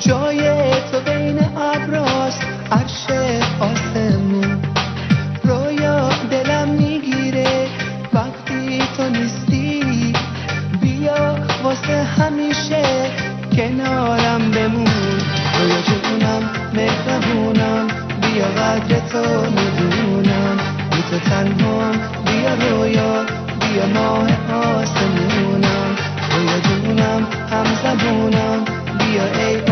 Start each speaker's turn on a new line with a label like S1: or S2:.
S1: جای تو بین ابراست عرش آسمون. رویا دلم میگیره وقتی تو نیستی، بیا واسه همیشه کنارم بمون. رویا جونم مهربونم، بیا قدر تو میدونم، بی تو تنهام، بیا رویا، بیا ماه آسمونم. رویا جونم هم زبونم، بیا ای